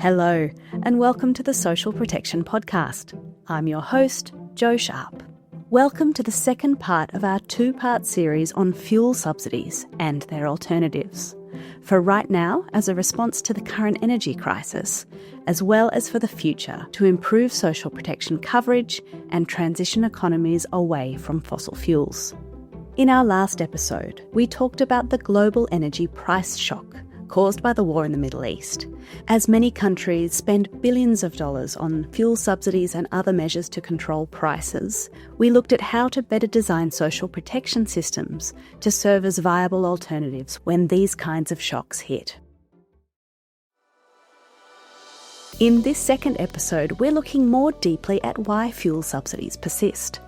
Hello, and welcome to the Social Protection Podcast. I'm your host, Jo Sharp. Welcome to the second part of our two-part series on fuel subsidies and their alternatives. For right now, as a response to the current energy crisis, as well as for the future to improve social protection coverage and transition economies away from fossil fuels. In our last episode, we talked about the global energy price shock caused by the war in the Middle East. As many countries spend billions of dollars on fuel subsidies and other measures to control prices, we looked at how to better design social protection systems to serve as viable alternatives when these kinds of shocks hit. In this second episode, we're looking more deeply at why fuel subsidies persist.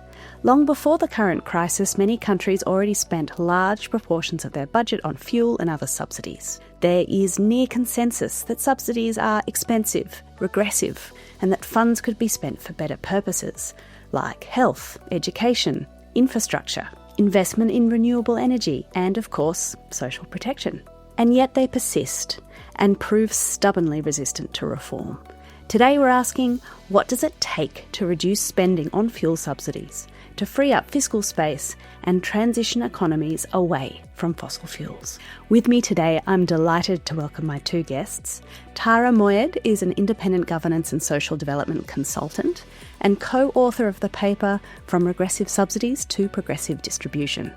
Long before the current crisis, many countries already spent large proportions of their budget on fuel and other subsidies. There is near consensus that subsidies are expensive, regressive, and that funds could be spent for better purposes, like health, education, infrastructure, investment in renewable energy, and, of course, social protection. And yet they persist and prove stubbornly resistant to reform. Today we're asking, what does it take to reduce spending on fuel subsidies, to free up fiscal space and transition economies away from fossil fuels? With me today, I'm delighted to welcome my two guests. Tara Moyed is an independent governance and social development consultant and co-author of the paper From Regressive Subsidies to Progressive Distribution.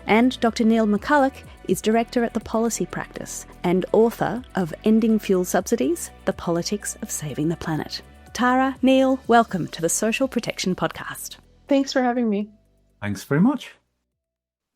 And Dr. Neil McCulloch is director at the Policy Practice and author of Ending Fuel Subsidies, The Politics of Saving the Planet. Tara, Neil, welcome to the Social Protection Podcast. Thanks for having me. Thanks very much.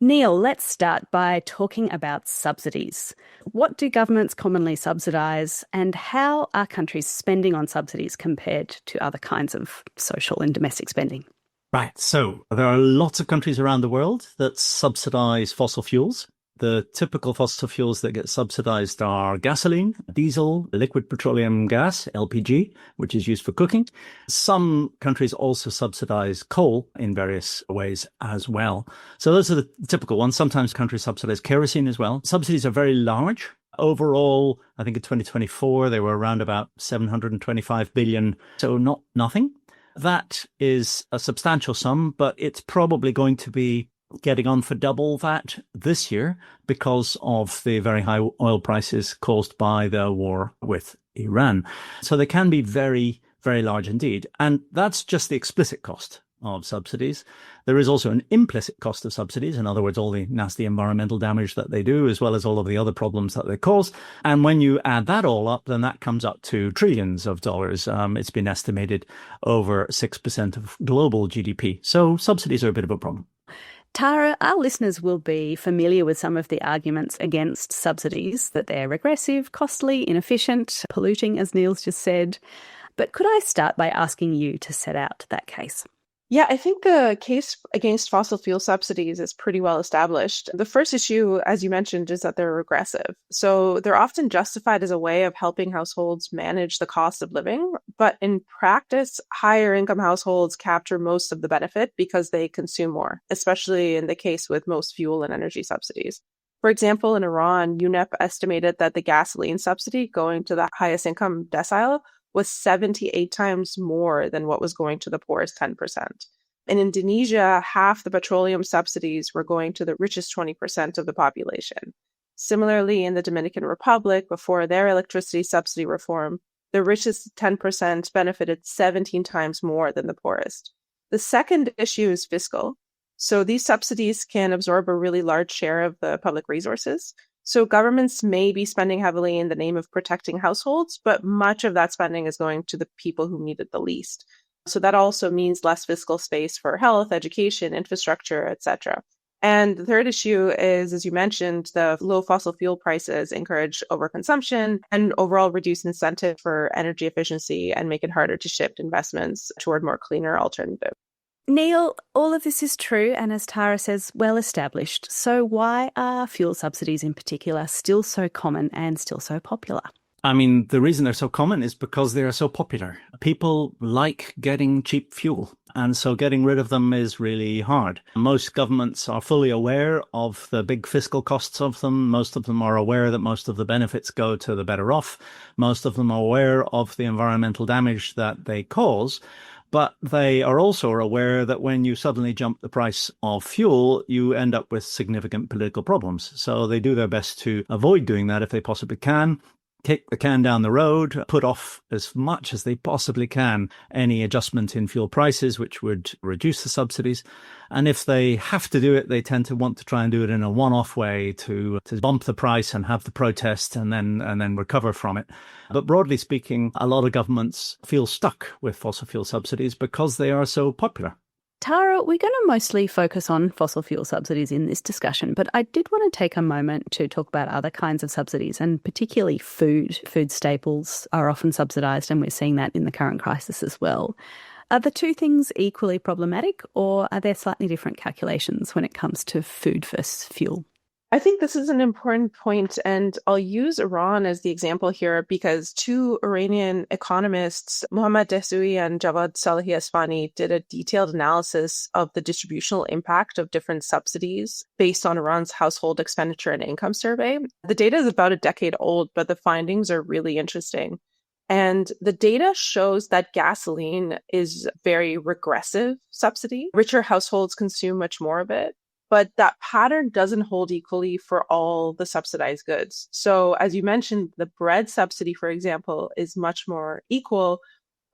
Neil, let's start by talking about subsidies. What do governments commonly subsidise, and how are countries spending on subsidies compared to other kinds of social and domestic spending? Right. So there are lots of countries around the world that subsidise fossil fuels. The typical fossil fuels that get subsidised are gasoline, diesel, liquid petroleum gas, LPG, which is used for cooking. Some countries also subsidise coal in various ways as well. So those are the typical ones. Sometimes countries subsidise kerosene as well. Subsidies are very large. Overall, I think in 2024, they were around about 725 billion. So not nothing. That is a substantial sum, but it's probably going to be getting on for double that this year because of the very high oil prices caused by the war with Iran. So they can be very, very large indeed. And that's just the explicit cost of subsidies. There is also an implicit cost of subsidies. In other words, all the nasty environmental damage that they do, as well as all of the other problems that they cause. And when you add that all up, then that comes up to trillions of dollars. It's been estimated over 6% of global GDP. So subsidies are a bit of a problem. Tara, our listeners will be familiar with some of the arguments against subsidies, that they're regressive, costly, inefficient, polluting, as Neil's just said. But could I start by asking you to set out that case? Yeah, I think the case against fossil fuel subsidies is pretty well established. The first issue, as you mentioned, is that they're regressive. So they're often justified as a way of helping households manage the cost of living. But in practice, higher income households capture most of the benefit because they consume more, especially in the case with most fuel and energy subsidies. For example, in Iran, UNEP estimated that the gasoline subsidy going to the highest income decile was 78 times more than what was going to the poorest 10%. In Indonesia, half the petroleum subsidies were going to the richest 20% of the population. Similarly, in the Dominican Republic, before their electricity subsidy reform, the richest 10% benefited 17 times more than the poorest. The second issue is fiscal. So these subsidies can absorb a really large share of the public resources. So governments may be spending heavily in the name of protecting households, but much of that spending is going to the people who need it the least. So that also means less fiscal space for health, education, infrastructure, etc. And the third issue is, as you mentioned, the low fossil fuel prices encourage overconsumption and overall reduce incentive for energy efficiency and make it harder to shift investments toward more cleaner alternatives. Neil, all of this is true and, as Tara says, well established. So why are fuel subsidies in particular still so common and still so popular? I mean, the reason they're so common is because they are so popular. People like getting cheap fuel, and so getting rid of them is really hard. Most governments are fully aware of the big fiscal costs of them. Most of them are aware that most of the benefits go to the better off. Most of them are aware of the environmental damage that they cause. But they are also aware that when you suddenly jump the price of fuel, you end up with significant political problems. So they do their best to avoid doing that if they possibly can. Kick the can down the road, put off as much as they possibly can any adjustment in fuel prices, which would reduce the subsidies. And if they have to do it, they tend to want to try and do it in a one-off way to bump the price and have the protest and then recover from it. But broadly speaking, a lot of governments feel stuck with fossil fuel subsidies because they are so popular. Tara, we're going to mostly focus on fossil fuel subsidies in this discussion, but I did want to take a moment to talk about other kinds of subsidies, and particularly food. Food staples are often subsidised, and we're seeing that in the current crisis as well. Are the two things equally problematic, or are there slightly different calculations when it comes to food versus fuel? I think this is an important point, and I'll use Iran as the example here because two Iranian economists, Mohammad Dehsoui and Javad Salehi Asfani, did a detailed analysis of the distributional impact of different subsidies based on Iran's household expenditure and income survey. The data is about a decade old, but the findings are really interesting. And the data shows that gasoline is a very regressive subsidy. Richer households consume much more of it. But that pattern doesn't hold equally for all the subsidized goods. So as you mentioned, the bread subsidy, for example, is much more equal.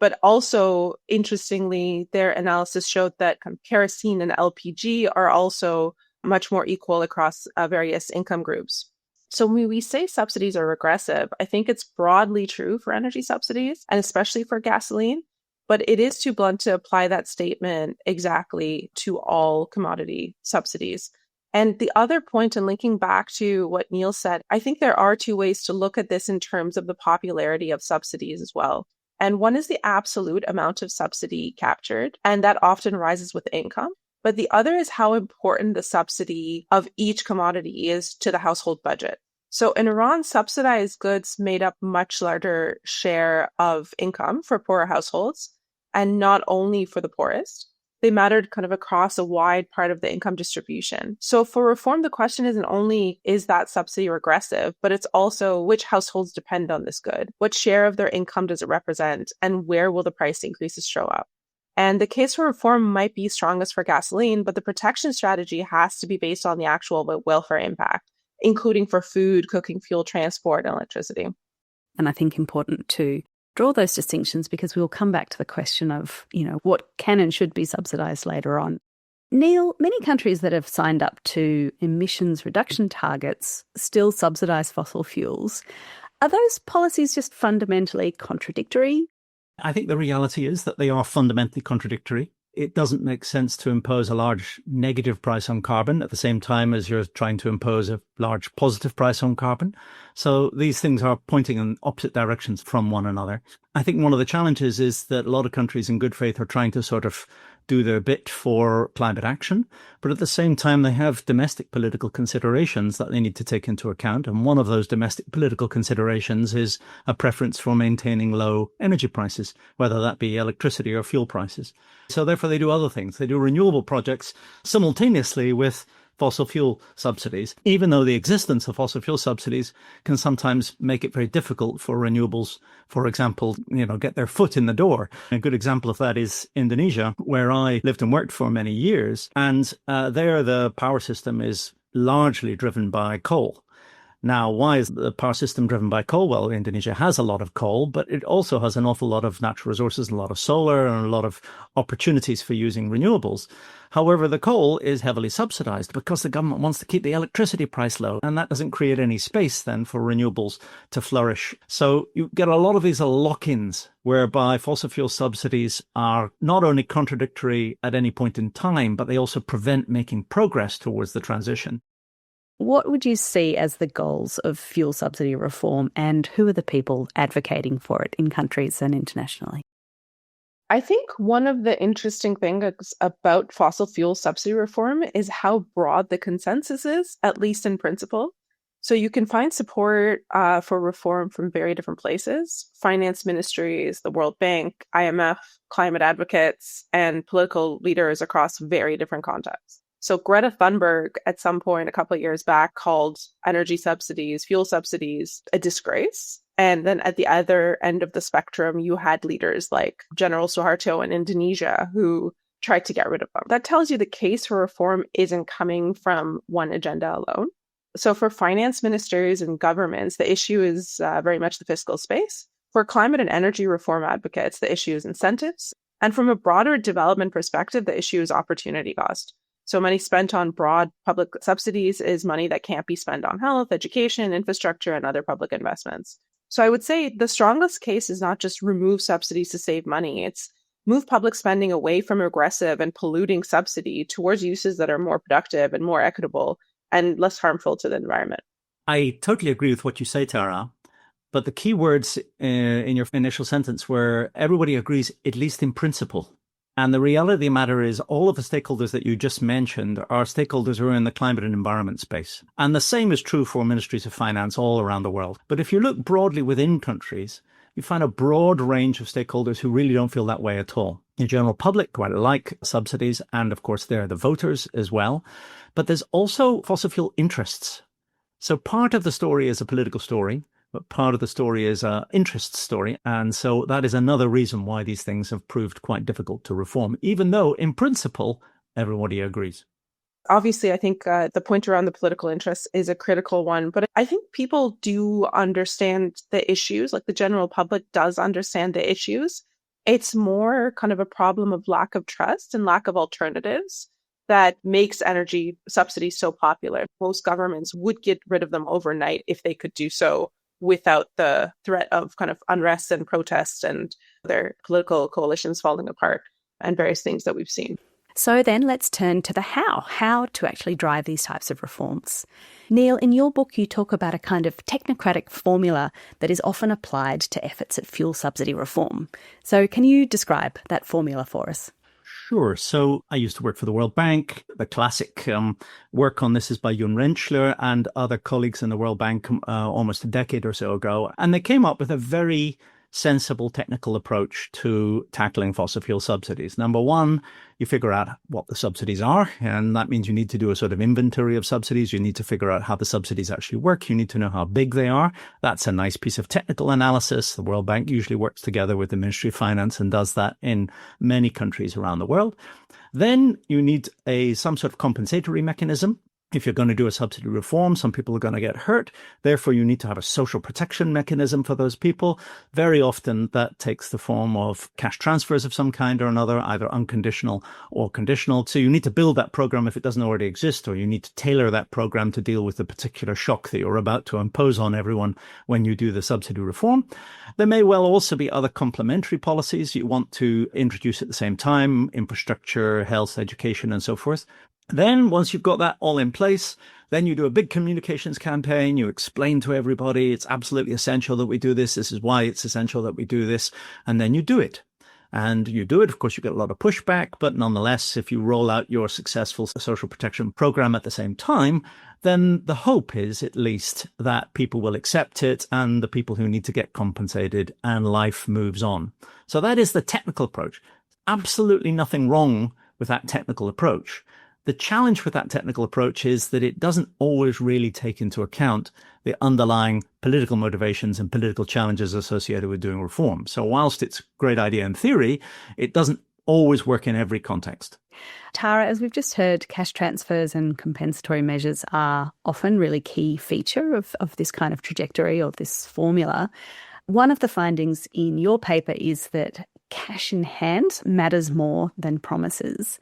But also, interestingly, their analysis showed that kerosene and LPG are also much more equal across various income groups. So when we say subsidies are regressive, I think it's broadly true for energy subsidies, and especially for gasoline. But it is too blunt to apply that statement exactly to all commodity subsidies. And the other point, and linking back to what Neil said, I think there are two ways to look at this in terms of the popularity of subsidies as well. And one is the absolute amount of subsidy captured, and that often rises with income. But the other is how important the subsidy of each commodity is to the household budget. So in Iran, subsidized goods made up much larger share of income for poorer households, and not only for the poorest. They mattered kind of across a wide part of the income distribution. So for reform, the question isn't only is that subsidy regressive, but it's also which households depend on this good? What share of their income does it represent? And where will the price increases show up? And the case for reform might be strongest for gasoline, but the protection strategy has to be based on the actual welfare impact, including for food, cooking fuel, transport, and electricity. And I think important to draw those distinctions because we'll come back to the question of, what can and should be subsidised later on. Neil, many countries that have signed up to emissions reduction targets still subsidise fossil fuels. Are those policies just fundamentally contradictory? I think the reality is that they are fundamentally contradictory. It doesn't make sense to impose a large negative price on carbon at the same time as you're trying to impose a large positive price on carbon. So these things are pointing in opposite directions from one another. I think one of the challenges is that a lot of countries in good faith are trying to sort of do their bit for climate action, but at the same time they have domestic political considerations that they need to take into account. And one of those domestic political considerations is a preference for maintaining low energy prices, whether that be electricity or fuel prices. So therefore they do other things. They do renewable projects simultaneously with fossil fuel subsidies, even though the existence of fossil fuel subsidies can sometimes make it very difficult for renewables, for example, get their foot in the door. A good example of that is Indonesia, where I lived and worked for many years. And there the power system is largely driven by coal. Now, why is the power system driven by coal? Well, Indonesia has a lot of coal, but it also has an awful lot of natural resources, a lot of solar, and a lot of opportunities for using renewables. However, the coal is heavily subsidized because the government wants to keep the electricity price low, and that doesn't create any space then for renewables to flourish. So you get a lot of these lock-ins whereby fossil fuel subsidies are not only contradictory at any point in time, but they also prevent making progress towards the transition. What would you see as the goals of fuel subsidy reform, and who are the people advocating for it in countries and internationally? I think one of the interesting things about fossil fuel subsidy reform is how broad the consensus is, at least in principle. So you can find support for reform from very different places: finance ministries, the World Bank, IMF, climate advocates, and political leaders across very different contexts. So Greta Thunberg, at some point a couple of years back, called energy subsidies, fuel subsidies, a disgrace. And then at the other end of the spectrum, you had leaders like General Suharto in Indonesia who tried to get rid of them. That tells you the case for reform isn't coming from one agenda alone. So for finance ministers and governments, the issue is very much the fiscal space. For climate and energy reform advocates, the issue is incentives. And from a broader development perspective, the issue is opportunity cost. So money spent on broad public subsidies is money that can't be spent on health, education, infrastructure, and other public investments. So I would say the strongest case is not just remove subsidies to save money. It's move public spending away from regressive and polluting subsidy towards uses that are more productive and more equitable and less harmful to the environment. I totally agree with what you say, Tara. But the key words in your initial sentence were everybody agrees, at least in principle. And the reality of the matter is all of the stakeholders that you just mentioned are stakeholders who are in the climate and environment space. And the same is true for ministries of finance all around the world. But if you look broadly within countries, you find a broad range of stakeholders who really don't feel that way at all. The general public quite like subsidies, and of course they're the voters as well. But there's also fossil fuel interests. So part of the story is a political story, but part of the story is an interest story. And so that is another reason why these things have proved quite difficult to reform, even though in principle, everybody agrees. Obviously, I think the point around the political interest is a critical one, but I think people do understand the issues, like the general public does understand the issues. It's more kind of a problem of lack of trust and lack of alternatives that makes energy subsidies so popular. Most governments would get rid of them overnight if they could do so without the threat of kind of unrest and protest and their political coalitions falling apart and various things that we've seen. So then let's turn to the how to actually drive these types of reforms. Neil, in your book, you talk about a kind of technocratic formula that is often applied to efforts at fuel subsidy reform. So can you describe that formula for us? Sure. So I used to work for the World Bank. The classic work on this is by Jon Rentschler and other colleagues in the World Bank almost a decade or so ago. And they came up with a very sensible technical approach to tackling fossil fuel subsidies. Number one, you figure out what the subsidies are, and that means you need to do a sort of inventory of subsidies. You need to figure out how the subsidies actually work. You need to know how big they are. That's a nice piece of technical analysis. The World Bank usually works together with the Ministry of Finance and does that in many countries around the world. Then you need some sort of compensatory mechanism. If you're going to do a subsidy reform, some people are going to get hurt. Therefore, you need to have a social protection mechanism for those people. Very often that takes the form of cash transfers of some kind or another, either unconditional or conditional. So you need to build that program if it doesn't already exist, or you need to tailor that program to deal with the particular shock that you're about to impose on everyone when you do the subsidy reform. There may well also be other complementary policies you want to introduce at the same time: infrastructure, health, education, and so forth. Then once you've got that all in place, then you do a big communications campaign. You explain to everybody it's absolutely essential that we do this. This is why it's essential that we do this. And then you do it. And you do it. Of course, you get a lot of pushback. But nonetheless, if you roll out your successful social protection program at the same time, then the hope is at least that people will accept it and the people who need to get compensated and life moves on. So that is the technical approach. Absolutely nothing wrong with that technical approach. The challenge with that technical approach is that it doesn't always really take into account the underlying political motivations and political challenges associated with doing reform. So whilst it's a great idea in theory, it doesn't always work in every context. Tara, as we've just heard, cash transfers and compensatory measures are often really key feature of this kind of trajectory, of this formula. One of the findings in your paper is that cash in hand matters more than promises.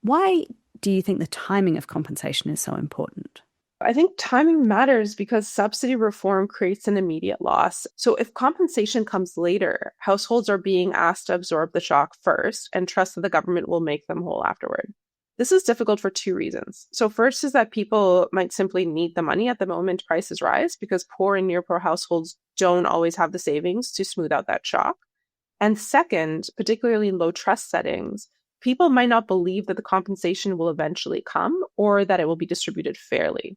Why do you think the timing of compensation is so important? I think timing matters because subsidy reform creates an immediate loss. So if compensation comes later, households are being asked to absorb the shock first and trust that the government will make them whole afterward. This is difficult for two reasons. So first is that people might simply need the money at the moment prices rise because poor and near poor households don't always have the savings to smooth out that shock. And second, particularly in low trust settings, people might not believe that the compensation will eventually come or that it will be distributed fairly.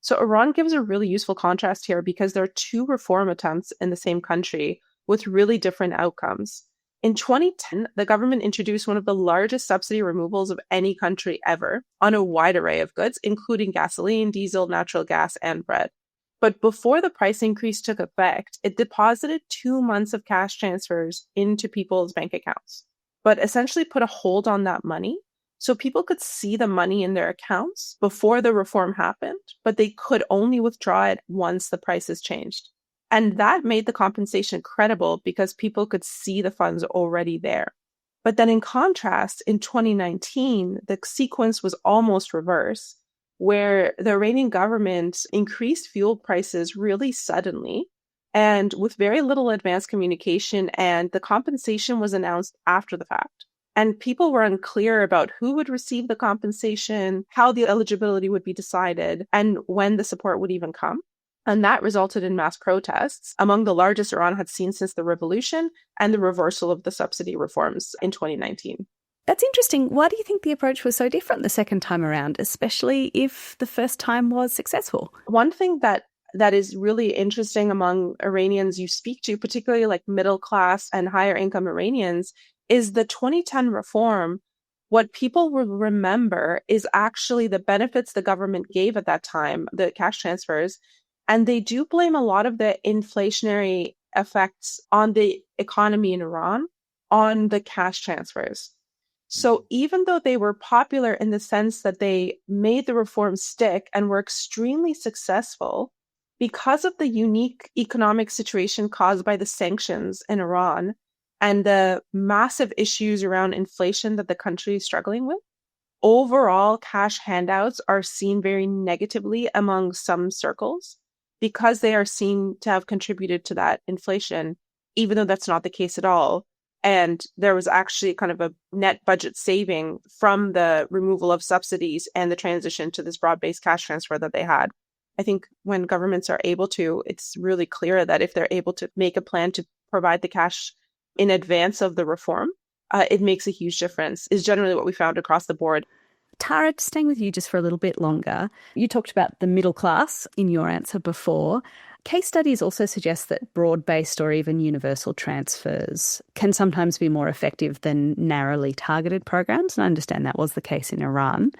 So Iran gives a really useful contrast here because there are two reform attempts in the same country with really different outcomes. In 2010, the government introduced one of the largest subsidy removals of any country ever on a wide array of goods, including gasoline, diesel, natural gas, and bread. But before the price increase took effect, it deposited 2 months of cash transfers into people's bank accounts, but essentially put a hold on that money. So people could see the money in their accounts before the reform happened, but they could only withdraw it once the prices changed. And that made the compensation credible because people could see the funds already there. But then in contrast, in 2019, the sequence was almost reverse, where the Iranian government increased fuel prices really suddenly and with very little advance communication, and the compensation was announced after the fact. And people were unclear about who would receive the compensation, how the eligibility would be decided, and when the support would even come. And that resulted in mass protests, among the largest Iran had seen since the revolution, and the reversal of the subsidy reforms in 2019. That's interesting. Why do you think the approach was so different the second time around, especially if the first time was successful? One thing that is really interesting among Iranians you speak to, particularly like middle class and higher income Iranians, is the 2010 reform. What people will remember is actually the benefits the government gave at that time, the cash transfers. And they do blame a lot of the inflationary effects on the economy in Iran on the cash transfers. So even though they were popular in the sense that they made the reforms stick and were extremely successful, because of the unique economic situation caused by the sanctions in Iran and the massive issues around inflation that the country is struggling with, overall cash handouts are seen very negatively among some circles, because they are seen to have contributed to that inflation, even though that's not the case at all. And there was actually kind of a net budget saving from the removal of subsidies and the transition to this broad-based cash transfer that they had. I think when governments are able to, it's really clear that if they're able to make a plan to provide the cash in advance of the reform, it makes a huge difference, is generally what we found across the board. Tara, staying with you just for a little bit longer, you talked about the middle class in your answer before. Case studies also suggest that broad-based or even universal transfers can sometimes be more effective than narrowly targeted programs, and I understand that was the case in Iran.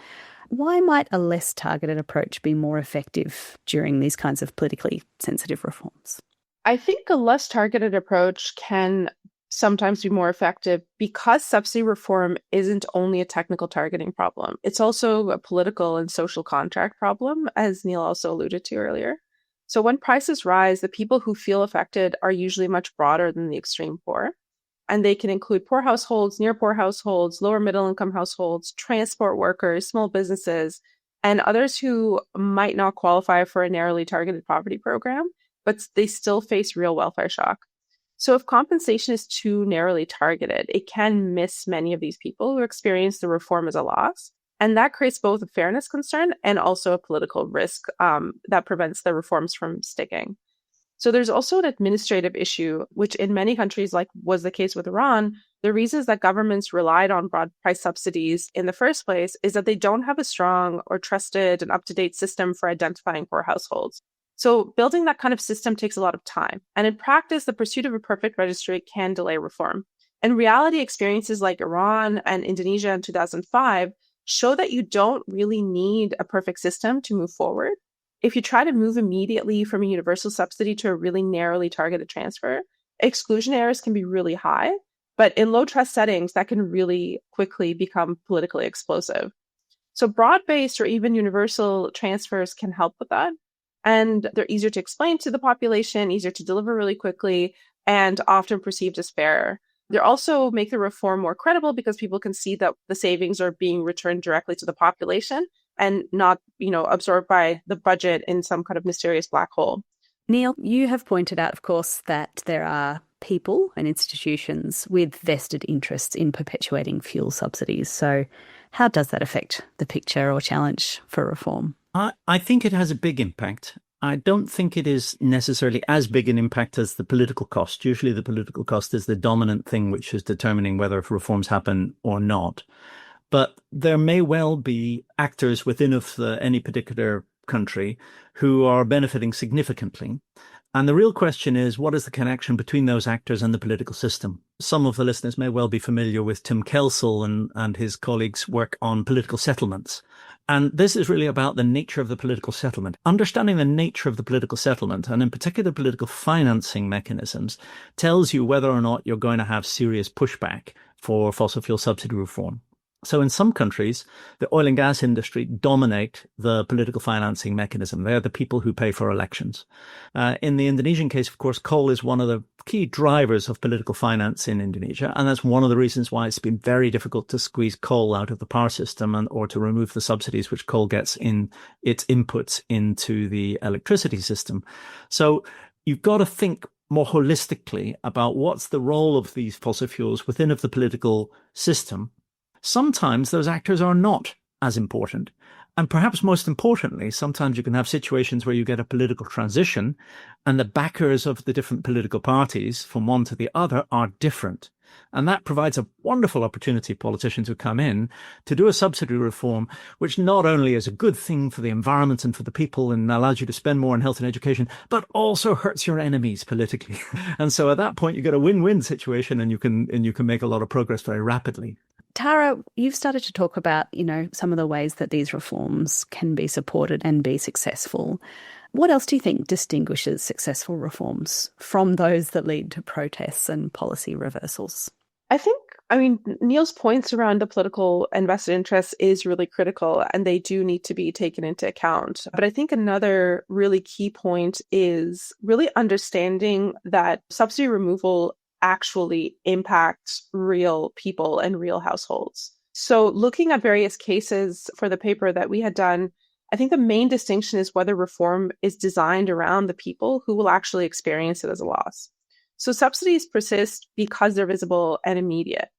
Why might a less targeted approach be more effective during these kinds of politically sensitive reforms? I think a less targeted approach can sometimes be more effective because subsidy reform isn't only a technical targeting problem. It's also a political and social contract problem, as Neil also alluded to earlier. So when prices rise, the people who feel affected are usually much broader than the extreme poor. And they can include poor households, near poor households, lower middle income households, transport workers, small businesses, and others who might not qualify for a narrowly targeted poverty program, but they still face real welfare shock. So if compensation is too narrowly targeted, it can miss many of these people who experience the reform as a loss. And that creates both a fairness concern and also a political risk that prevents the reforms from sticking. So there's also an administrative issue, which in many countries, like was the case with Iran, the reasons that governments relied on broad price subsidies in the first place is that they don't have a strong or trusted and up-to-date system for identifying poor households. So building that kind of system takes a lot of time. And in practice, the pursuit of a perfect registry can delay reform. In reality, experiences like Iran and Indonesia in 2005 show that you don't really need a perfect system to move forward. If you try to move immediately from a universal subsidy to a really narrowly targeted transfer, exclusion errors can be really high. But in low trust settings, that can really quickly become politically explosive. So broad-based or even universal transfers can help with that. And they're easier to explain to the population, easier to deliver really quickly, and often perceived as fairer. They also make the reform more credible because people can see that the savings are being returned directly to the population and not, absorbed by the budget in some kind of mysterious black hole. Neil, you have pointed out, of course, that there are people and institutions with vested interests in perpetuating fuel subsidies. So how does that affect the picture or challenge for reform? I think it has a big impact. I don't think it is necessarily as big an impact as the political cost. Usually the political cost is the dominant thing which is determining whether reforms happen or not. But there may well be actors within any particular country who are benefiting significantly. And the real question is, what is the connection between those actors and the political system? Some of the listeners may well be familiar with Tim Kelsall and his colleagues' work on political settlements. And this is really about the nature of the political settlement. Understanding the nature of the political settlement, and in particular political financing mechanisms, tells you whether or not you're going to have serious pushback for fossil fuel subsidy reform. So in some countries, the oil and gas industry dominate the political financing mechanism. They're the people who pay for elections. In the Indonesian case, of course, coal is one of the key drivers of political finance in Indonesia. And that's one of the reasons why it's been very difficult to squeeze coal out of the power system or to remove the subsidies which coal gets in its inputs into the electricity system. So you've got to think more holistically about what's the role of these fossil fuels within of the political system. Sometimes those actors are not as important. And perhaps most importantly, sometimes you can have situations where you get a political transition and the backers of the different political parties from one to the other are different. And that provides a wonderful opportunity for politicians who come in to do a subsidy reform, which not only is a good thing for the environment and for the people and allows you to spend more on health and education, but also hurts your enemies politically. And so at that point, you get a win-win situation and you can make a lot of progress very rapidly. Tara, you've started to talk about, some of the ways that these reforms can be supported and be successful. What else do you think distinguishes successful reforms from those that lead to protests and policy reversals? Neil's points around the political and vested interests is really critical, and they do need to be taken into account. But I think another really key point is really understanding that subsidy removal actually impacts real people and real households. So looking at various cases for the paper that we had done, I think the main distinction is whether reform is designed around the people who will actually experience it as a loss. So subsidies persist because they're visible and immediate.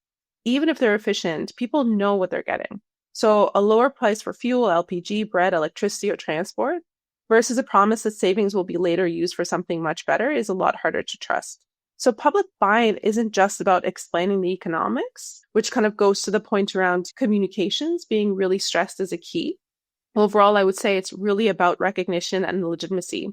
Even if they're efficient, people know what they're getting. So a lower price for fuel, LPG, bread, electricity, or transport versus a promise that savings will be later used for something much better is a lot harder to trust. So public buy-in isn't just about explaining the economics, which kind of goes to the point around communications being really stressed as a key. Overall, I would say it's really about recognition and legitimacy.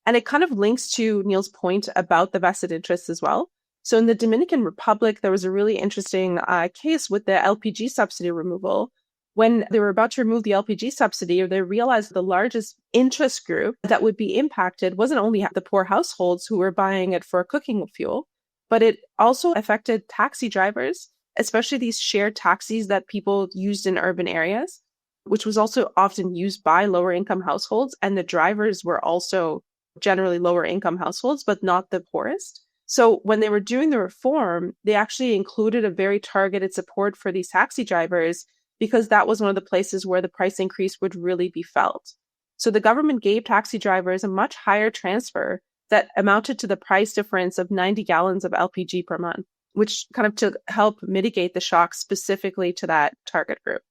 And it kind of links to Neil's point about the vested interests as well. So in the Dominican Republic, there was a really interesting case with the LPG subsidy removal. When they were about to remove the LPG subsidy, they realized the largest interest group that would be impacted wasn't only the poor households who were buying it for cooking fuel, but it also affected taxi drivers, especially these shared taxis that people used in urban areas, which was also often used by lower income households. And the drivers were also generally lower income households, but not the poorest. So when they were doing the reform, they actually included a very targeted support for these taxi drivers because that was one of the places where the price increase would really be felt. So the government gave taxi drivers a much higher transfer that amounted to the price difference of 90 gallons of LPG per month, which kind of to help mitigate the shock specifically to that target group.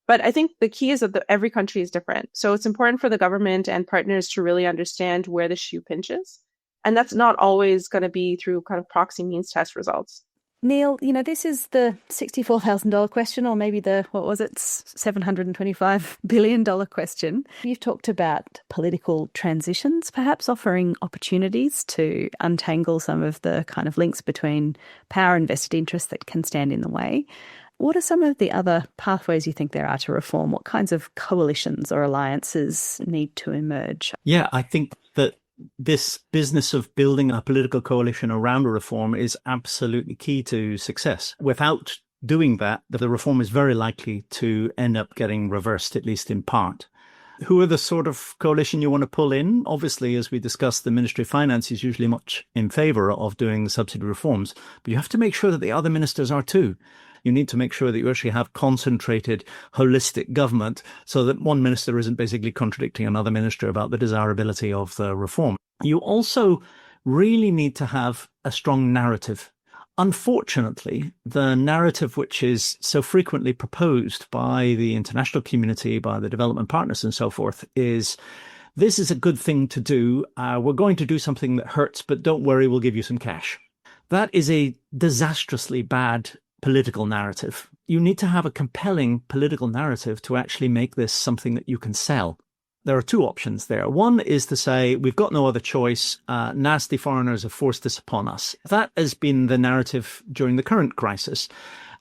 But I think the key is that every country is different. So it's important for the government and partners to really understand where the shoe pinches. And that's not always going to be through kind of proxy means test results. Neil, this is the $64,000 question, or maybe the, $725 billion question. You've talked about political transitions, perhaps offering opportunities to untangle some of the kind of links between power and vested interests that can stand in the way. What are some of the other pathways you think there are to reform? What kinds of coalitions or alliances need to emerge? Yeah, I think that this business of building a political coalition around a reform is absolutely key to success. Without doing that, the reform is very likely to end up getting reversed, at least in part. Who are the sort of coalition you want to pull in? Obviously, as we discussed, the Ministry of Finance is usually much in favour of doing subsidy reforms, but you have to make sure that the other ministers are too. You need to make sure that you actually have concentrated, holistic government so that one minister isn't basically contradicting another minister about the desirability of the reform. You also really need to have a strong narrative. Unfortunately, the narrative which is so frequently proposed by the international community, by the development partners and so forth, is this is a good thing to do. We're going to do something that hurts, but don't worry, we'll give you some cash. That is a disastrously bad political narrative. You need to have a compelling political narrative to actually make this something that you can sell. there are two options there. One is to say, we've got no other choice. Nasty foreigners have forced this upon us. That has been the narrative during the current crisis.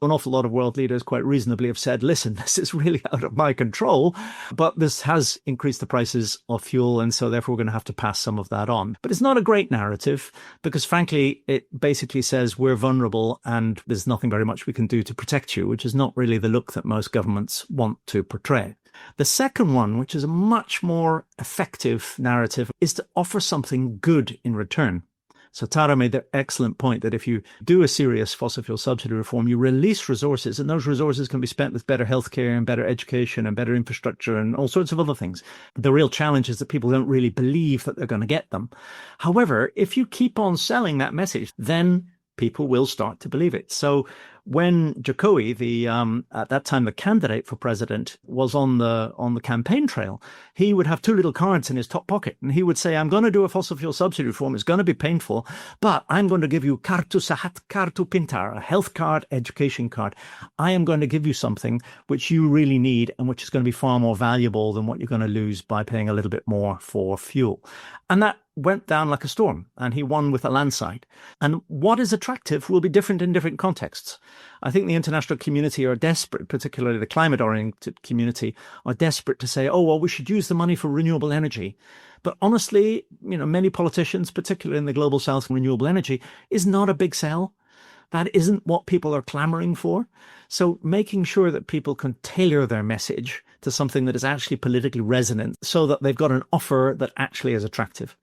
An awful lot of world leaders quite reasonably have said, listen, this is really out of my control, but this has increased the prices of fuel, and so therefore we're going to have to pass some of that on. But it's not a great narrative because, frankly, it basically says we're vulnerable and there's nothing very much we can do to protect you, which is not really the look that most governments want to portray. The second one, which is a much more effective narrative, is to offer something good in return. So Tara made the excellent point that if you do a serious fossil fuel subsidy reform, you release resources, and those resources can be spent with better healthcare and better education and better infrastructure and all sorts of other things. The real challenge is that people don't really believe that they're going to get them. However, if you keep on selling that message, then people will start to believe it. So when Jokowi, at that time the candidate for president, was on the campaign trail, he would have two little cards in his top pocket, and he would say, "I'm going to do a fossil fuel subsidy reform. It's going to be painful, but I'm going to give you kartu sahat, kartu pintar, a health card, education card. I am going to give you something which you really need and which is going to be far more valuable than what you're going to lose by paying a little bit more for fuel." And that went down like a storm, and he won with a landslide. And what is attractive will be different in different contexts. I think the international community are desperate, particularly the climate-oriented community, are desperate to say, oh, well, we should use the money for renewable energy. But honestly, many politicians, particularly in the global south, renewable energy is not a big sell. That isn't what people are clamoring for. So making sure that people can tailor their message to something that is actually politically resonant so that they've got an offer that actually is attractive.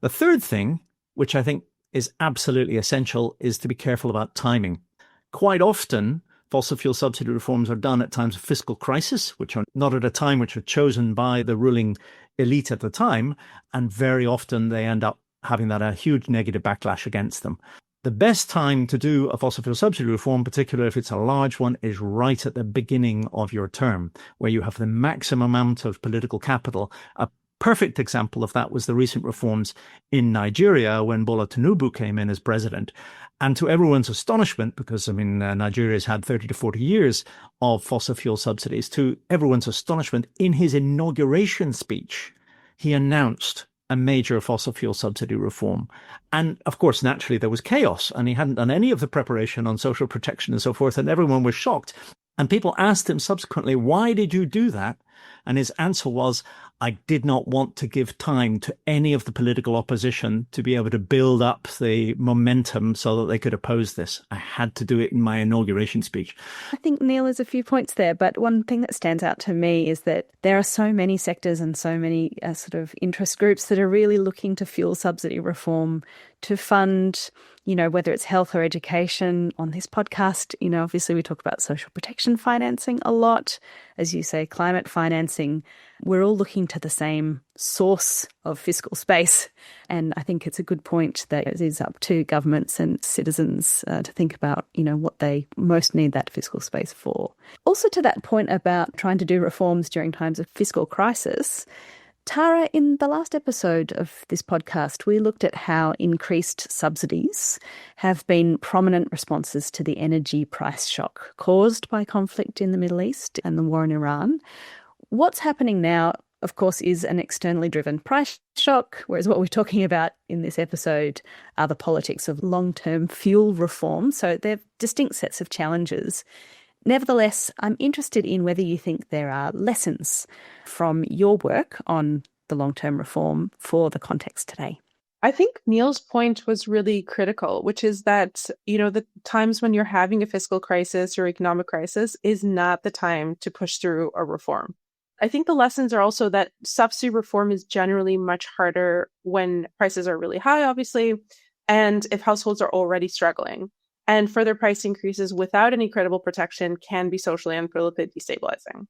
The third thing, which I think is absolutely essential, is to be careful about timing. Quite often, fossil fuel subsidy reforms are done at times of fiscal crisis, which are not at a time which are chosen by the ruling elite at the time, and very often they end up having a huge negative backlash against them. The best time to do a fossil fuel subsidy reform, particularly if it's a large one, is right at the beginning of your term, where you have the maximum amount of political capital. A perfect example of that was the recent reforms in Nigeria when Bola Tinubu came in as president. And to everyone's astonishment, because, Nigeria's had 30 to 40 years of fossil fuel subsidies, to everyone's astonishment, in his inauguration speech, he announced a major fossil fuel subsidy reform. And of course, naturally, there was chaos, and he hadn't done any of the preparation on social protection and so forth, and everyone was shocked. And people asked him subsequently, why did you do that? And his answer was, I did not want to give time to any of the political opposition to be able to build up the momentum so that they could oppose this. I had to do it in my inauguration speech. I think, Neil, there's a few points there, but one thing that stands out to me is that there are so many sectors and so many sort of interest groups that are really looking to fuel subsidy reform to fund, whether it's health or education. On this podcast, obviously we talk about social protection financing a lot. As you say, climate financing. We're all looking to the same source of fiscal space. And I think it's a good point that it is up to governments and citizens to think about, what they most need that fiscal space for. Also to that point about trying to do reforms during times of fiscal crisis, Tara, in the last episode of this podcast, we looked at how increased subsidies have been prominent responses to the energy price shock caused by conflict in the Middle East and the war in Iran. What's happening now, of course, is an externally driven price shock, whereas what we're talking about in this episode are the politics of long-term fuel reform. So they're distinct sets of challenges. Nevertheless, I'm interested in whether you think there are lessons from your work on the long-term reform for the context today. I think Neil's point was really critical, which is that, the times when you're having a fiscal crisis or economic crisis is not the time to push through a reform. I think the lessons are also that subsidy reform is generally much harder when prices are really high, obviously, and if households are already struggling. And further price increases without any credible protection can be socially and politically destabilizing.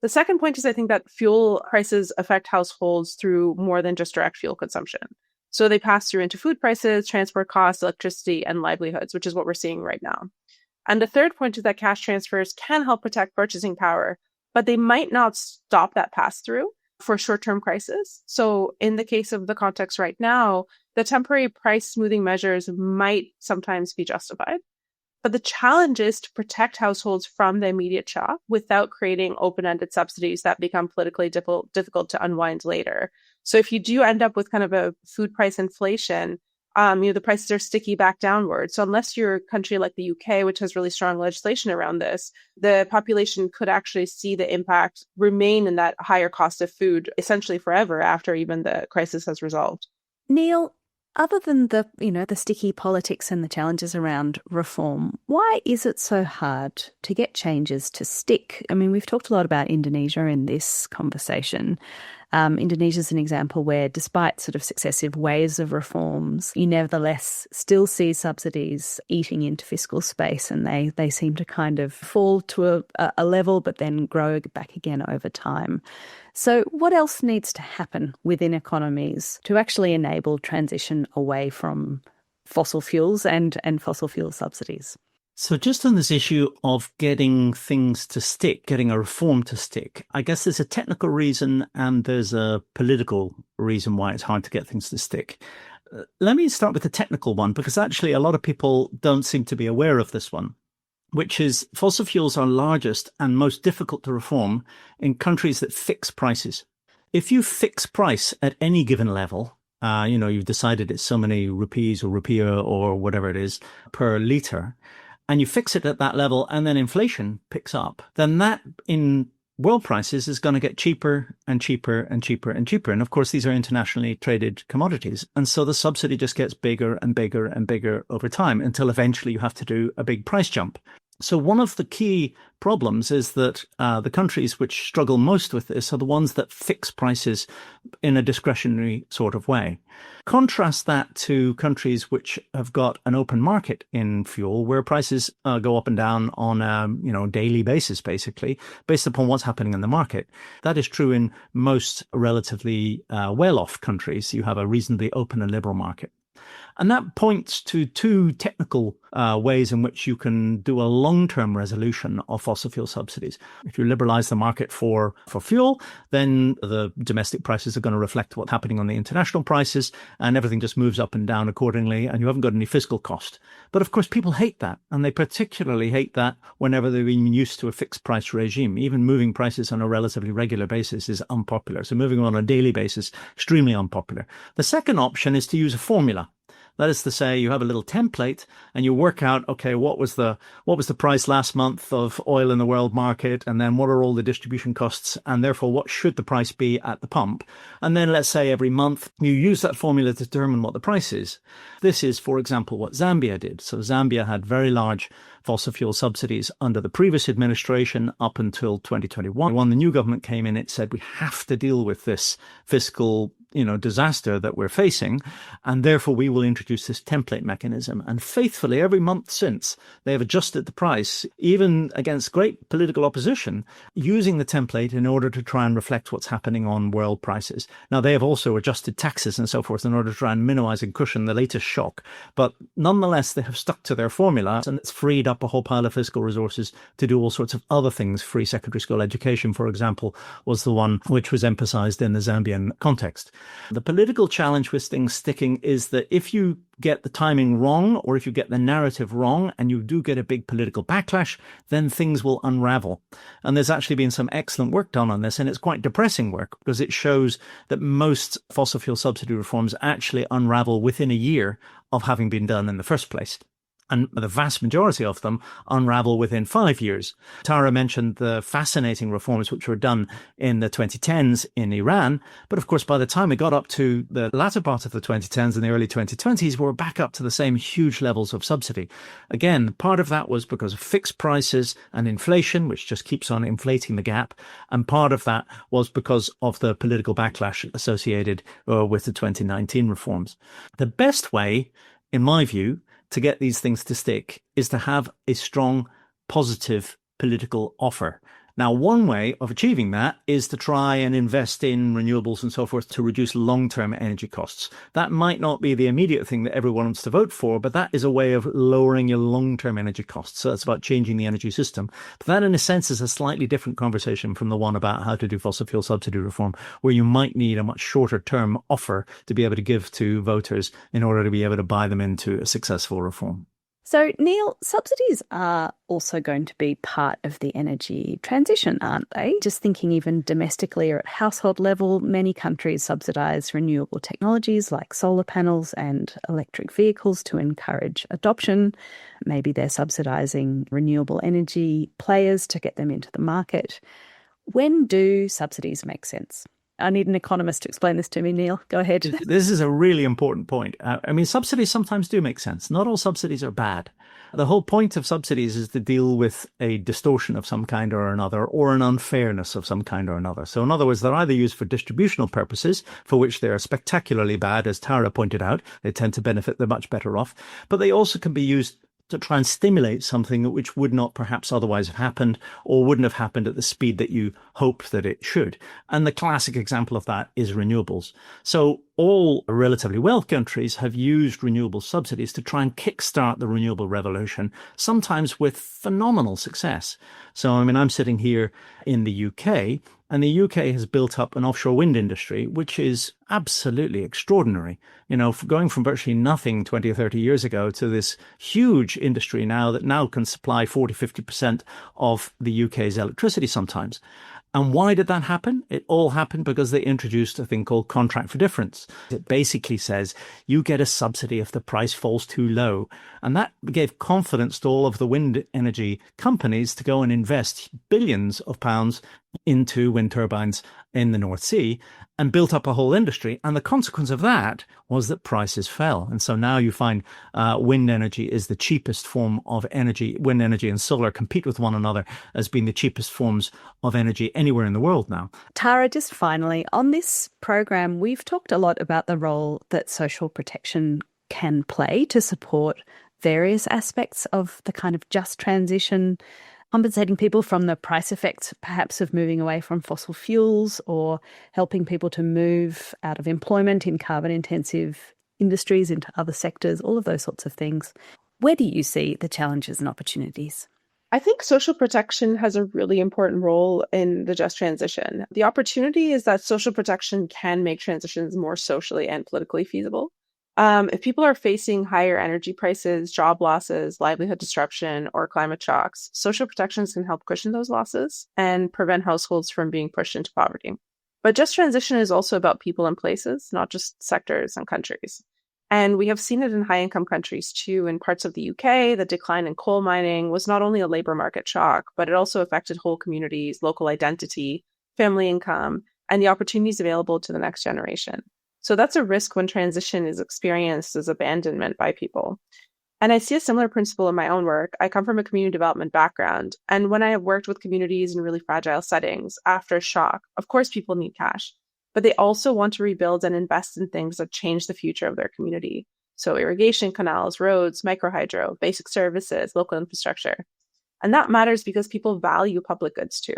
The second point is I think that fuel prices affect households through more than just direct fuel consumption. So they pass through into food prices, transport costs, electricity, and livelihoods, which is what we're seeing right now. And the third point is that cash transfers can help protect purchasing power, but they might not stop that pass-through for short-term crisis. So in the case of the context right now, the temporary price smoothing measures might sometimes be justified. But the challenge is to protect households from the immediate shock without creating open-ended subsidies that become politically difficult to unwind later. So if you do end up with kind of a food price inflation, the prices are sticky back downward. So unless you're a country like the UK, which has really strong legislation around this, the population could actually see the impact remain in that higher cost of food essentially forever after even the crisis has resolved. Neil, other than the sticky politics and the challenges around reform, why is it so hard to get changes to stick? I mean, we've talked a lot about Indonesia in this conversation. Indonesia is an example where, despite sort of successive waves of reforms, you nevertheless still see subsidies eating into fiscal space, and they seem to kind of fall to a level but then grow back again over time. So what else needs to happen within economies to actually enable transition away from fossil fuels and fossil fuel subsidies? So just on this issue of getting things to stick, getting a reform to stick, I guess there's a technical reason and there's a political reason why it's hard to get things to stick. Let me start with the technical one, because actually a lot of people don't seem to be aware of this one, which is fossil fuels are largest and most difficult to reform in countries that fix prices. If you fix price at any given level, you've decided it's so many rupees or rupiah or whatever it is per litre, and you fix it at that level and then inflation picks up, then that in world prices is going to get cheaper and cheaper and cheaper and cheaper. And of course, these are internationally traded commodities. And so the subsidy just gets bigger and bigger and bigger over time until eventually you have to do a big price jump. So one of the key problems is that the countries which struggle most with this are the ones that fix prices in a discretionary sort of way. Contrast that to countries which have got an open market in fuel, where prices go up and down on a daily basis, basically, based upon what's happening in the market. That is true in most relatively well-off countries. You have a reasonably open and liberal market. And that points to two technical ways in which you can do a long-term resolution of fossil fuel subsidies. If you liberalize the market for fuel, then the domestic prices are going to reflect what's happening on the international prices, and everything just moves up and down accordingly, and you haven't got any fiscal cost. But of course, people hate that, and they particularly hate that whenever they've been used to a fixed price regime. Even moving prices on a relatively regular basis is unpopular. So moving on a daily basis, extremely unpopular. The second option is to use a formula. That is to say, you have a little template and you work out, okay, what was the price last month of oil in the world market, and then what are all the distribution costs, and therefore what should the price be at the pump? And then let's say every month you use that formula to determine what the price is. This is, for example, what Zambia did. So Zambia had very large fossil fuel subsidies under the previous administration up until 2021. When the new government came in, it said we have to deal with this fiscal disaster that we're facing, and therefore we will introduce this template mechanism. And faithfully, every month since, they have adjusted the price, even against great political opposition, using the template in order to try and reflect what's happening on world prices. Now, they have also adjusted taxes and so forth in order to try and minimize and cushion the latest shock. But nonetheless, they have stuck to their formula, and it's freed up a whole pile of fiscal resources to do all sorts of other things. Free secondary school education, for example, was the one which was emphasized in the Zambian context. The political challenge with things sticking is that if you get the timing wrong, or if you get the narrative wrong and you do get a big political backlash, then things will unravel. And there's actually been some excellent work done on this, and it's quite depressing work because it shows that most fossil fuel subsidy reforms actually unravel within a year of having been done in the first place. And the vast majority of them unravel within 5 years. Tara mentioned the fascinating reforms which were done in the 2010s in Iran. But of course, by the time we got up to the latter part of the 2010s and the early 2020s, we were back up to the same huge levels of subsidy. Again, part of that was because of fixed prices and inflation, which just keeps on inflating the gap. And part of that was because of the political backlash associated with the 2019 reforms. The best way, in my view, to get these things to stick is to have a strong, positive political offer. Now, one way of achieving that is to try and invest in renewables and so forth to reduce long-term energy costs. That might not be the immediate thing that everyone wants to vote for, but that is a way of lowering your long-term energy costs. So it's about changing the energy system. But that, in a sense, is a slightly different conversation from the one about how to do fossil fuel subsidy reform, where you might need a much shorter-term offer to be able to give to voters in order to be able to buy them into a successful reform. So, Neil, subsidies are also going to be part of the energy transition, aren't they? Just thinking even domestically or at household level, many countries subsidise renewable technologies like solar panels and electric vehicles to encourage adoption. Maybe they're subsidising renewable energy players to get them into the market. When do subsidies make sense? I need an economist to explain this to me, Neil. Go ahead. This is a really important point. Subsidies sometimes do make sense. Not all subsidies are bad. The whole point of subsidies is to deal with a distortion of some kind or another, or an unfairness of some kind or another. So in other words, they're either used for distributional purposes, for which they are spectacularly bad, as Tara pointed out. They tend to benefit the much better off. But they also can be used to try and stimulate something which would not perhaps otherwise have happened, or wouldn't have happened at the speed that you hoped that it should. And the classic example of that is renewables. So all relatively wealthy countries have used renewable subsidies to try and kickstart the renewable revolution, sometimes with phenomenal success. So, I'm sitting here in the UK, and the UK has built up an offshore wind industry, which is absolutely extraordinary. Going from virtually nothing 20 or 30 years ago to this huge industry now that now can supply 40, 50% of the UK's electricity sometimes. And why did that happen? It all happened because they introduced a thing called contract for difference. It basically says you get a subsidy if the price falls too low. And that gave confidence to all of the wind energy companies to go and invest billions of pounds into wind turbines in the North Sea and built up a whole industry. And the consequence of that was that prices fell. And so now you find wind energy is the cheapest form of energy. Wind energy and solar compete with one another as being the cheapest forms of energy anywhere in the world now. Tara, just finally, on this program, we've talked a lot about the role that social protection can play to support various aspects of the kind of just transition, compensating people from the price effects perhaps of moving away from fossil fuels, or helping people to move out of employment in carbon-intensive industries into other sectors, all of those sorts of things. Where do you see the challenges and opportunities? I think social protection has a really important role in the just transition. The opportunity is that social protection can make transitions more socially and politically feasible. If people are facing higher energy prices, job losses, livelihood disruption, or climate shocks, social protections can help cushion those losses and prevent households from being pushed into poverty. But just transition is also about people and places, not just sectors and countries. And we have seen it in high-income countries too. In parts of the UK, the decline in coal mining was not only a labor market shock, but it also affected whole communities, local identity, family income, and the opportunities available to the next generation. So that's a risk when transition is experienced as abandonment by people. And I see a similar principle in my own work. I come from a community development background. And when I have worked with communities in really fragile settings after a shock, of course, people need cash, but they also want to rebuild and invest in things that change the future of their community. So irrigation canals, roads, microhydro, basic services, local infrastructure. And that matters because people value public goods too.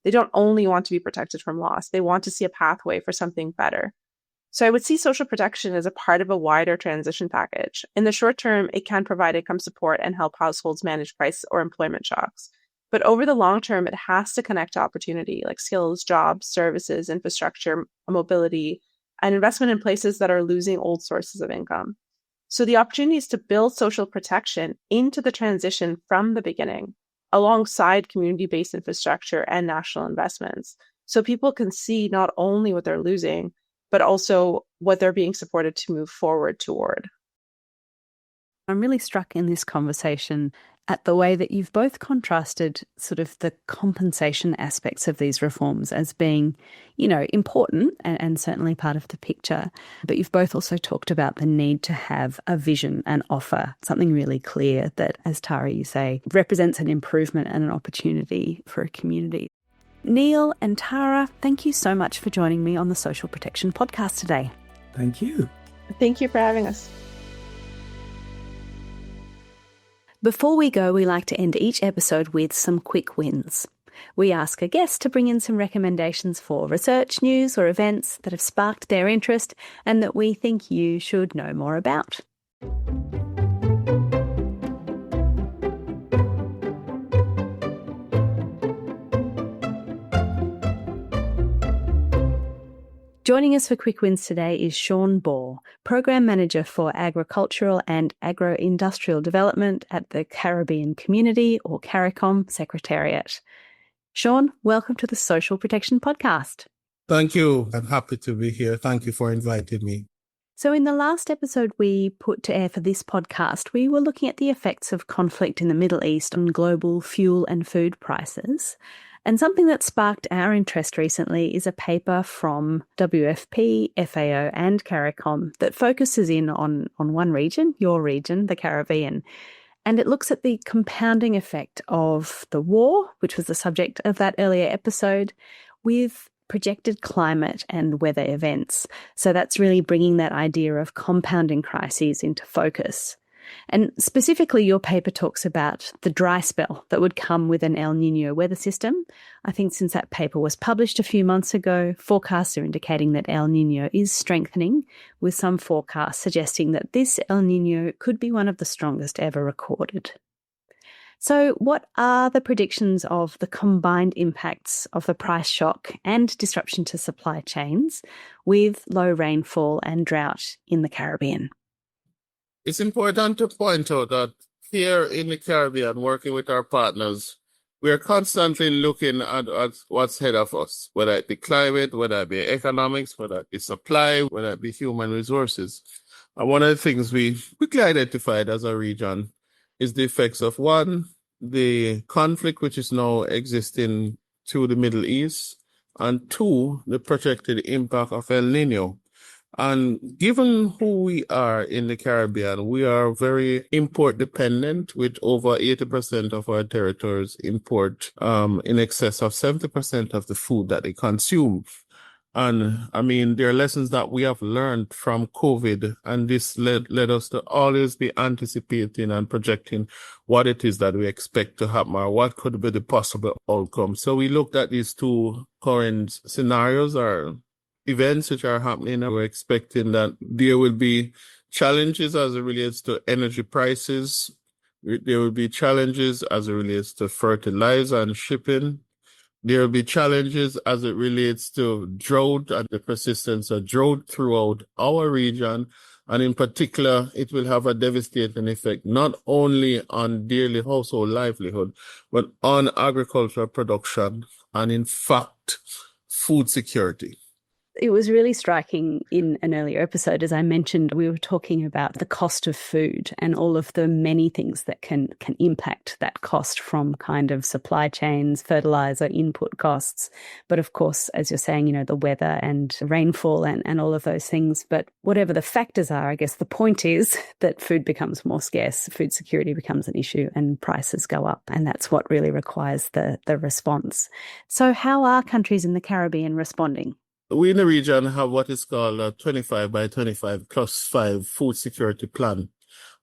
They don't only want to be protected from loss. They want to see a pathway for something better. So I would see social protection as a part of a wider transition package. In the short term, it can provide income support and help households manage price or employment shocks. But over the long term, it has to connect to opportunity like skills, jobs, services, infrastructure, mobility, and investment in places that are losing old sources of income. So the opportunity is to build social protection into the transition from the beginning, alongside community-based infrastructure and national investments. So people can see not only what they're losing, but also what they're being supported to move forward toward. I'm really struck in this conversation at the way that you've both contrasted sort of the compensation aspects of these reforms as being, important and certainly part of the picture. But you've both also talked about the need to have a vision and offer something really clear that, as Tara, you say, represents an improvement and an opportunity for a community. Neil and Tara, thank you so much for joining me on the Social Protection Podcast today. Thank you. Thank you for having us. Before we go, we like to end each episode with some quick wins. We ask a guest to bring in some recommendations for research, news, or events that have sparked their interest and that we think you should know more about. Joining us for Quick Wins today is Sean Ball, Program Manager for Agricultural and Agro-Industrial Development at the Caribbean Community, or CARICOM, Secretariat. Sean, welcome to the Social Protection Podcast. Thank you. I'm happy to be here. Thank you for inviting me. So in the last episode we put to air for this podcast, we were looking at the effects of conflict in the Middle East on global fuel and food prices. And something that sparked our interest recently is a paper from WFP, FAO and CARICOM that focuses in on one region, your region, the Caribbean. And it looks at the compounding effect of the war, which was the subject of that earlier episode, with projected climate and weather events. So that's really bringing that idea of compounding crises into focus. And specifically, your paper talks about the dry spell that would come with an El Niño weather system. I think since that paper was published a few months ago, forecasts are indicating that El Niño is strengthening, with some forecasts suggesting that this El Niño could be one of the strongest ever recorded. So what are the predictions of the combined impacts of the price shock and disruption to supply chains with low rainfall and drought in the Caribbean? It's important to point out that here in the Caribbean, working with our partners, we are constantly looking at what's ahead of us, whether it be climate, whether it be economics, whether it be supply, whether it be human resources. And one of the things we quickly identified as a region is the effects of, one, the conflict which is now existing through the Middle East, and two, the projected impact of El Niño. And given who we are in the Caribbean, we are very import dependent, with over 80% of our territories import in excess of 70% of the food that they consume. And I mean, there are lessons that we have learned from COVID, and this led us to always be anticipating and projecting what it is that we expect to happen or what could be the possible outcome. So we looked at these two current scenarios or events which are happening, and we're expecting that there will be challenges as it relates to energy prices. There will be challenges as it relates to fertilizer and shipping. There will be challenges as it relates to drought and the persistence of drought throughout our region. And in particular, it will have a devastating effect, not only on daily household livelihood, but on agricultural production and, in fact, food security. It was really striking in an earlier episode, as I mentioned, we were talking about the cost of food and all of the many things that can impact that cost, from kind of supply chains, fertilizer, input costs. But of course, as you're saying, the weather and rainfall and all of those things. But whatever the factors are, I guess the point is that food becomes more scarce, food security becomes an issue and prices go up. And that's what really requires the response. So how are countries in the Caribbean responding? We in the region have what is called a 25 by 25 plus 5 food security plan.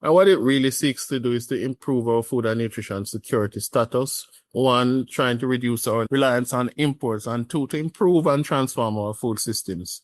And what it really seeks to do is to improve our food and nutrition security status. One, trying to reduce our reliance on imports, and two, to improve and transform our food systems.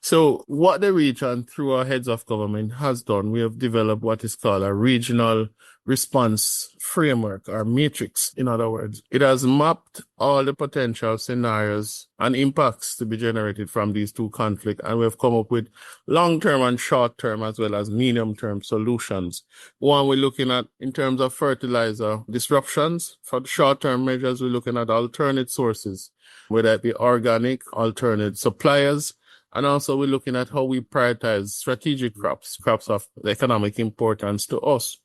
So what the region, through our heads of government, has done, we have developed what is called a regional response framework, or matrix, in other words. It has mapped all the potential scenarios and impacts to be generated from these two conflicts, and we have come up with long-term and short-term as well as medium-term solutions. One, we're looking at, in terms of fertilizer disruptions. For the short-term measures, we're looking at alternate sources, whether it be organic, alternate suppliers. And also we're looking at how we prioritize strategic crops of economic importance to us.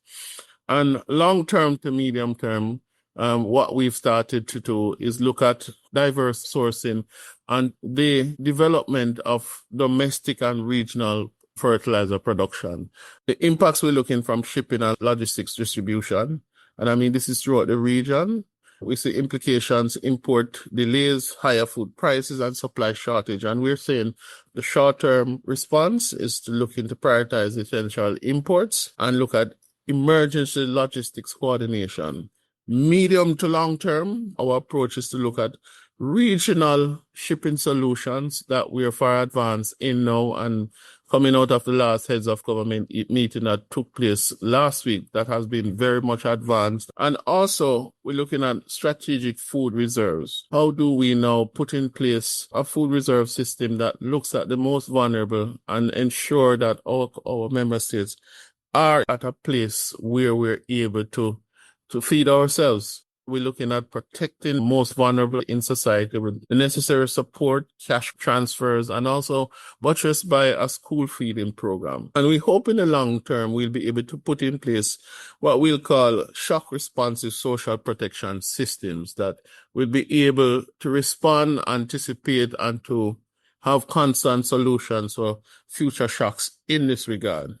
And long-term to medium-term, what we've started to do is look at diverse sourcing and the development of domestic and regional fertilizer production. The impacts we're looking from shipping and logistics distribution. And I mean, this is throughout the region. We see implications, import delays, higher food prices, and supply shortage. And we're saying the short-term response is to look into prioritize essential imports and look at emergency logistics coordination. Medium to long-term, our approach is to look at regional shipping solutions that we are far advanced in now, and coming out of the last heads of government meeting that took place last week, that has been very much advanced. And also, we're looking at strategic food reserves. How do we now put in place a food reserve system that looks at the most vulnerable and ensure that our member states are at a place where we're able to feed ourselves? We're looking at protecting most vulnerable in society with the necessary support, cash transfers, and also buttressed by a school feeding program. And we hope in the long term we'll be able to put in place what we'll call shock responsive social protection systems that will be able to respond, anticipate, and to have constant solutions for future shocks in this regard.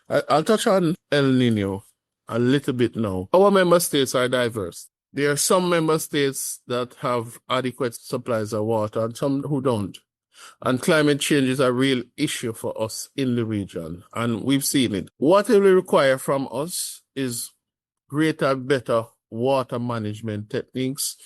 I'll touch on El Nino a little bit now. Our member states are diverse. There are some member states that have adequate supplies of water and some who don't. And climate change is a real issue for us in the region, and we've seen it. What it will require from us is greater, better water management techniques.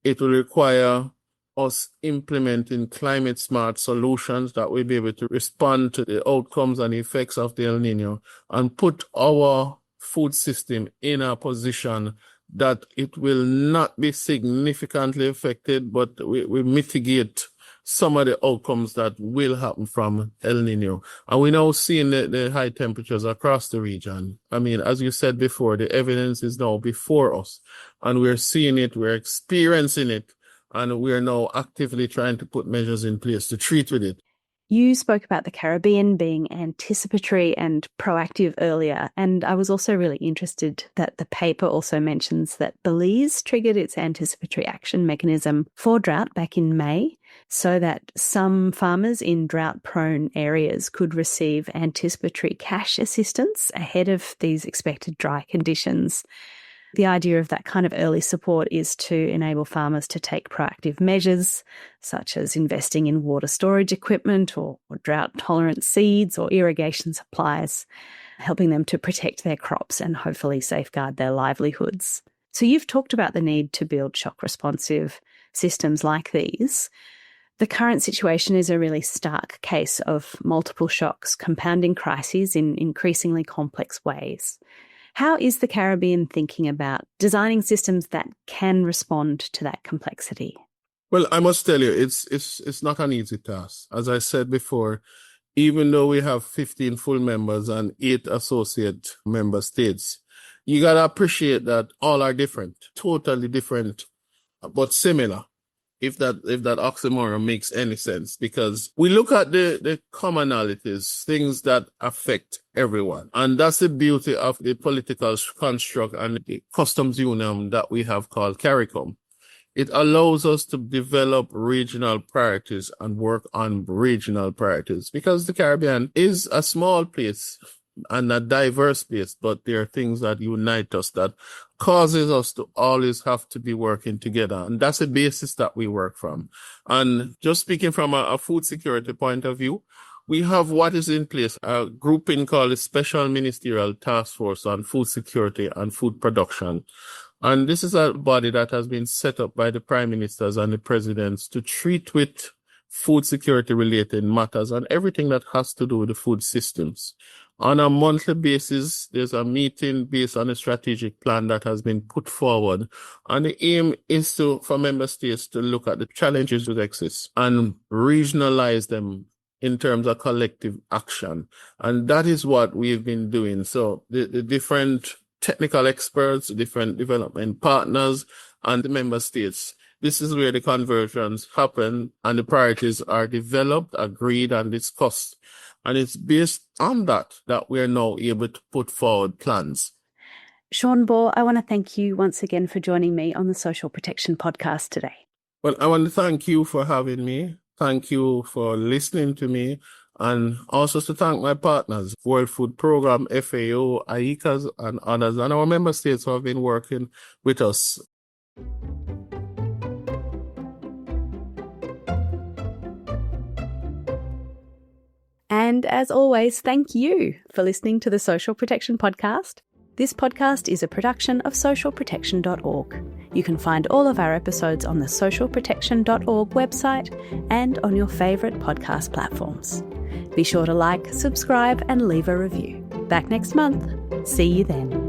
It will require us implementing climate-smart solutions that will be able to respond to the outcomes and effects of the El Nino and put our food system in a position that it will not be significantly affected, but we mitigate some of the outcomes that will happen from El Nino. And we're now seeing the high temperatures across the region. I mean, as you said before, the evidence is now before us, and we're seeing it, we're experiencing it, and we're now actively trying to put measures in place to treat with it. You spoke about the Caribbean being anticipatory and proactive earlier, and I was also really interested that the paper also mentions that Belize triggered its anticipatory action mechanism for drought back in May, so that some farmers in drought-prone areas could receive anticipatory cash assistance ahead of these expected dry conditions. The idea of that kind of early support is to enable farmers to take proactive measures, such as investing in water storage equipment or drought-tolerant seeds or irrigation supplies, helping them to protect their crops and hopefully safeguard their livelihoods. So you've talked about the need to build shock-responsive systems like these. The current situation is a really stark case of multiple shocks compounding crises in increasingly complex ways. How is the Caribbean thinking about designing systems that can respond to that complexity? Well, I must tell you, it's not an easy task. As I said before, even though we have 15 full members and 8 associate member states, you got to appreciate that all are different, totally different, but similar. If that oxymoron makes any sense, because we look at the commonalities, things that affect everyone. And that's the beauty of the political construct and the customs union that we have called CARICOM. It allows us to develop regional priorities and work on regional priorities, because the Caribbean is a small place and a diverse place, but there are things that unite us, that causes us to always have to be working together. And that's the basis that we work from. And just speaking from a food security point of view, we have what is in place, a grouping called the Special Ministerial Task Force on Food Security and Food Production. And this is a body that has been set up by the prime ministers and the presidents to treat with food security related matters and everything that has to do with the food systems. On a monthly basis, there's a meeting based on a strategic plan that has been put forward. And the aim is for member states to look at the challenges that exist and regionalize them in terms of collective action. And that is what we've been doing. So the different technical experts, different development partners, and the member states, this is where the conversions happen and the priorities are developed, agreed, and discussed. And it's based on that we're now able to put forward plans. Sean Ball, I want to thank you once again for joining me on the Social Protection Podcast today. Well, I want to thank you for having me. Thank you for listening to me. And also to thank my partners, World Food Programme, FAO, IECAS, and others, and our member states who have been working with us. And as always, thank you for listening to the Social Protection Podcast. This podcast is a production of socialprotection.org. You can find all of our episodes on the socialprotection.org website and on your favourite podcast platforms. Be sure to like, subscribe, and leave a review. Back next month. See you then.